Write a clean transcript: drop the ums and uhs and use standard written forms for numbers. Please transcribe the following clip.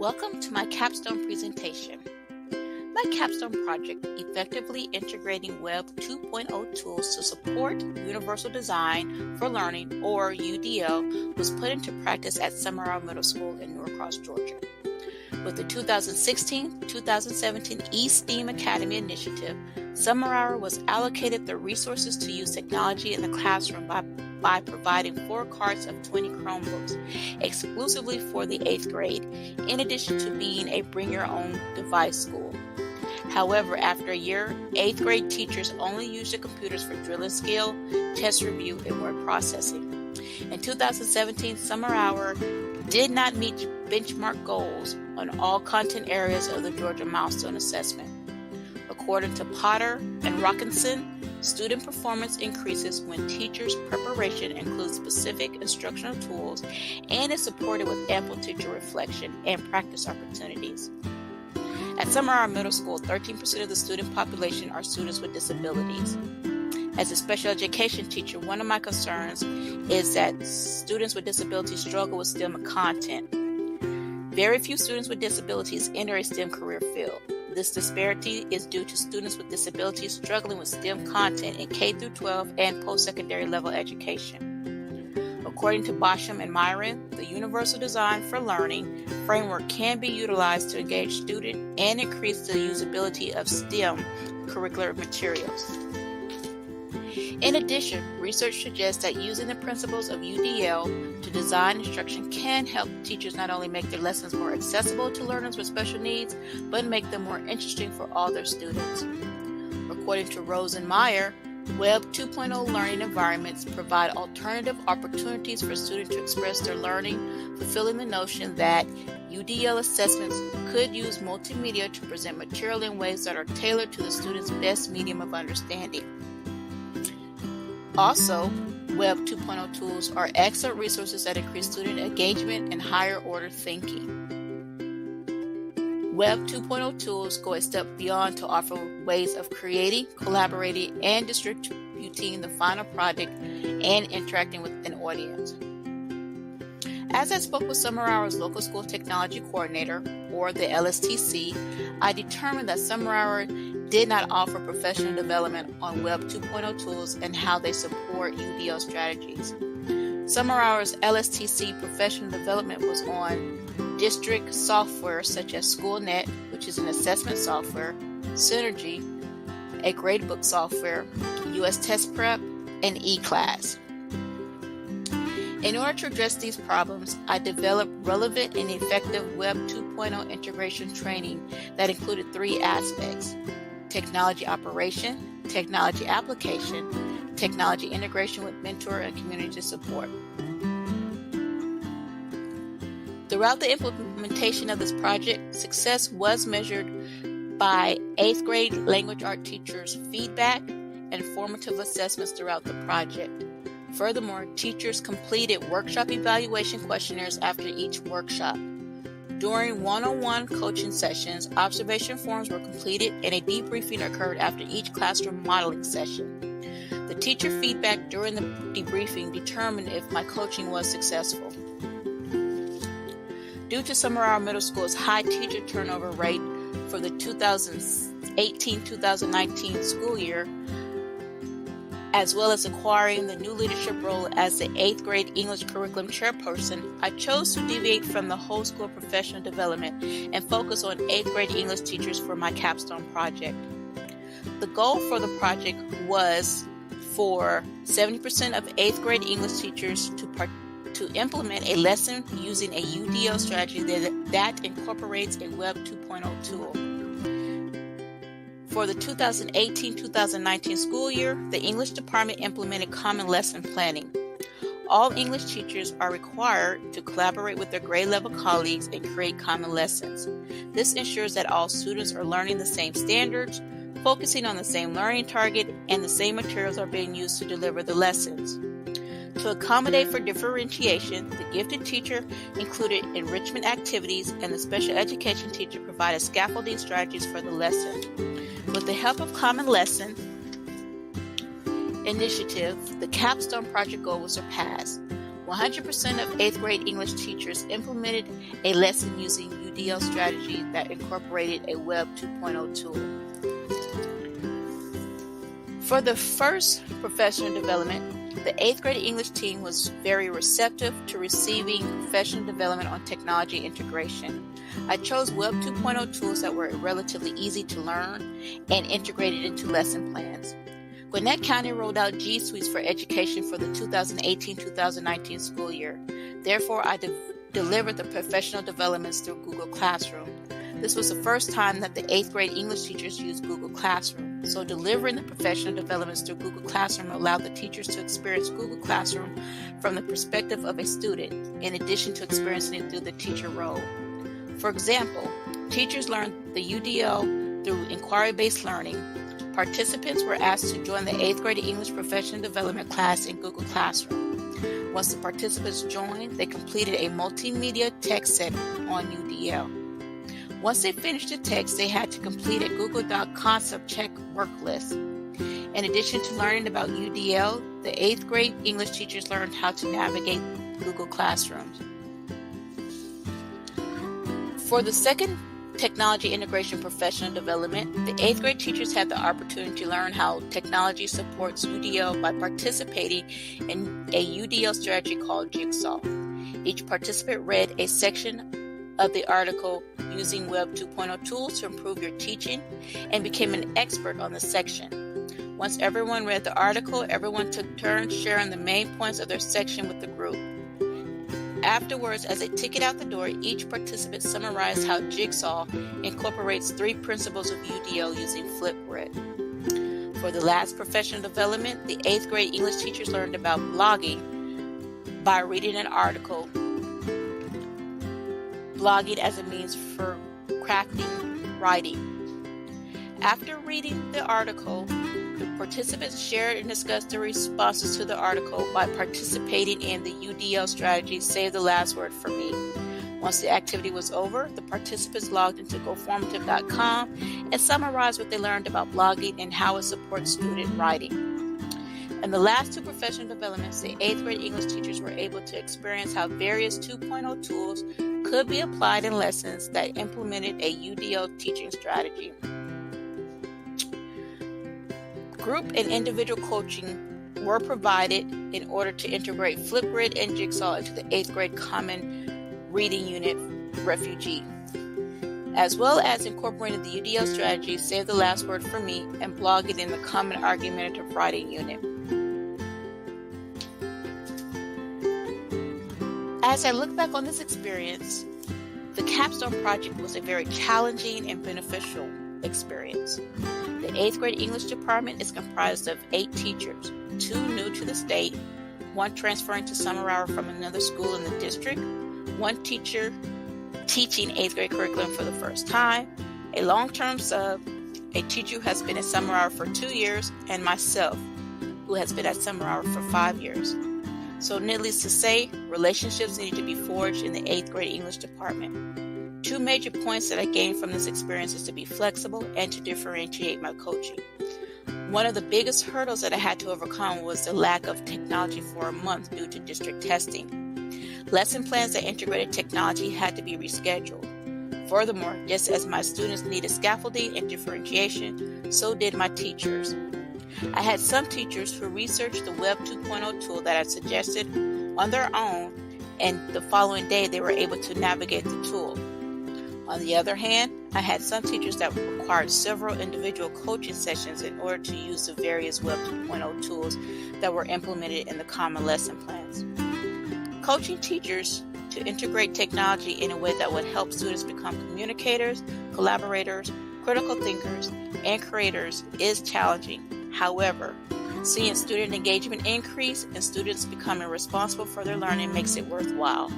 Welcome to my Capstone presentation. My Capstone project, Effectively Integrating Web 2.0 Tools to Support Universal Design for Learning, or UDL, was put into practice at Summerall Middle School in Norcross, Georgia. With the 2016-2017 eSTEAM Academy Initiative, Summerall was allocated the resources to use technology in the classroom by providing 4 carts of 20 Chromebooks exclusively for the 8th grade, in addition to being a bring-your-own-device school. However, after a year, 8th grade teachers only used the computers for drill and skill, test review, and word processing. In 2017, Summerall did not meet benchmark goals on all content areas of the Georgia Milestone Assessment. According to Potter and Rockinson, student performance increases when teachers' preparation includes specific instructional tools and is supported with ample teacher reflection and practice opportunities. At Summerall Middle School, 13% of the student population are students with disabilities. As a special education teacher, one of my concerns is that students with disabilities struggle with STEM content. Very few students with disabilities enter a STEM career field. This disparity is due to students with disabilities struggling with STEM content in K-12 and post-secondary level education. According to Bosham and Myron, the Universal Design for Learning framework can be utilized to engage students and increase the usability of STEM curricular materials. In addition, research suggests that using the principles of UDL to design instruction can help teachers not only make their lessons more accessible to learners with special needs, but make them more interesting for all their students. According to Rose and Meyer, Web 2.0 learning environments provide alternative opportunities for students to express their learning, fulfilling the notion that UDL assessments could use multimedia to present material in ways that are tailored to the student's best medium of understanding. Also, Web 2.0 tools are excellent resources that increase student engagement and higher order thinking. Web 2.0 tools go a step beyond to offer ways of creating, collaborating, and distributing the final project and interacting with an audience. As I spoke with Summerall's local school technology coordinator, or the LSTC, I determined that Summerall did not offer professional development on Web 2.0 tools and how they support UDL strategies. Summerall's LSTC professional development was on district software such as SchoolNet, which is an assessment software, Synergy, a gradebook software, US Test Prep, and eClass. In order to address these problems, I developed relevant and effective Web 2.0 integration training that included 3 aspects: technology operation, technology application, technology integration with mentor and community support. Throughout the implementation of this project, success was measured by 8th grade language art teachers' feedback and formative assessments throughout the project. Furthermore, teachers completed workshop evaluation questionnaires after each workshop. During one-on-one coaching sessions, observation forms were completed and a debriefing occurred after each classroom modeling session. The teacher feedback during the debriefing determined if my coaching was successful. Due to Summerall Middle School's high teacher turnover rate for the 2018-2019 school year, as well as acquiring the new leadership role as the 8th grade English curriculum chairperson, I chose to deviate from the whole school professional development and focus on 8th grade English teachers for my Capstone project. The goal for the project was for 70% of 8th grade English teachers to implement a lesson using a UDL strategy that incorporates a Web 2.0 tool. For the 2018-2019 school year, the English department implemented common lesson planning. All English teachers are required to collaborate with their grade level colleagues and create common lessons. This ensures that all students are learning the same standards, focusing on the same learning target, and the same materials are being used to deliver the lessons. To accommodate for differentiation, the gifted teacher included enrichment activities and the special education teacher provided scaffolding strategies for the lesson. With the help of Common Lesson Initiative, the Capstone project goal was surpassed. 100% of 8th grade English teachers implemented a lesson using UDL strategy that incorporated a Web 2.0 tool. For the first professional development, the 8th grade English team was very receptive to receiving professional development on technology integration. I chose Web 2.0 tools that were relatively easy to learn and integrated into lesson plans. Gwinnett County rolled out G Suites for education for the 2018-2019 school year. Therefore, I delivered the professional developments through Google Classroom. This was the first time that the 8th grade English teachers used Google Classroom. So delivering the professional developments through Google Classroom allowed the teachers to experience Google Classroom from the perspective of a student, in addition to experiencing it through the teacher role. For example, teachers learned the UDL through inquiry-based learning. Participants were asked to join the 8th grade English professional development class in Google Classroom. Once the participants joined, they completed a multimedia text set on UDL. Once they finished the text, they had to complete a Google Doc concept check work list. In addition to learning about UDL, the 8th grade English teachers learned how to navigate Google Classrooms. For the second technology integration professional development, the 8th grade teachers had the opportunity to learn how technology supports UDL by participating in a UDL strategy called Jigsaw. Each participant read a section of the article Using Web 2.0 Tools to Improve Your Teaching and became an expert on the section. Once everyone read the article, everyone took turns sharing the main points of their section with the group. Afterwards, as they ticket out the door, each participant summarized how Jigsaw incorporates 3 principles of UDL using Flipgrid. For the last professional development, the 8th grade English teachers learned about blogging by reading an article, blogging as a means for crafting writing. After reading the article, the participants shared and discussed their responses to the article by participating in the UDL strategy Save the Last Word for Me. Once the activity was over, the participants logged into GoFormative.com and summarized what they learned about blogging and how it supports student writing. In the last 2 professional developments, the 8th grade English teachers were able to experience how various 2.0 tools could be applied in lessons that implemented a UDL teaching strategy. Group and individual coaching were provided in order to integrate Flipgrid and Jigsaw into the 8th grade Common Reading Unit Refugee, as well as incorporating the UDL strategy Save the Last Word for Me and blogging in the Common Argumentative Writing Unit. As I look back on this experience, the Capstone project was a very challenging and beneficial experience. The 8th grade English department is comprised of 8 teachers, 2 new to the state, 1 transferring to summer hour from another school in the district, 1 teacher teaching 8th grade curriculum for the first time, a long-term sub, a teacher who has been at summer hour for 2 years, and myself, who has been at summer hour for 5 years. So needless to say, relationships need to be forged in the 8th grade English department. 2 major points that I gained from this experience is to be flexible and to differentiate my coaching. One of the biggest hurdles that I had to overcome was the lack of technology for a month due to district testing. Lesson plans that integrated technology had to be rescheduled. Furthermore, just as my students needed scaffolding and differentiation, so did my teachers. I had some teachers who researched the Web 2.0 tool that I suggested on their own, and the following day they were able to navigate the tool. On the other hand, I had some teachers that required several individual coaching sessions in order to use the various Web 2.0 tools that were implemented in the common lesson plans. Coaching teachers to integrate technology in a way that would help students become communicators, collaborators, critical thinkers, and creators is challenging. However, seeing student engagement increase and students becoming responsible for their learning makes it worthwhile.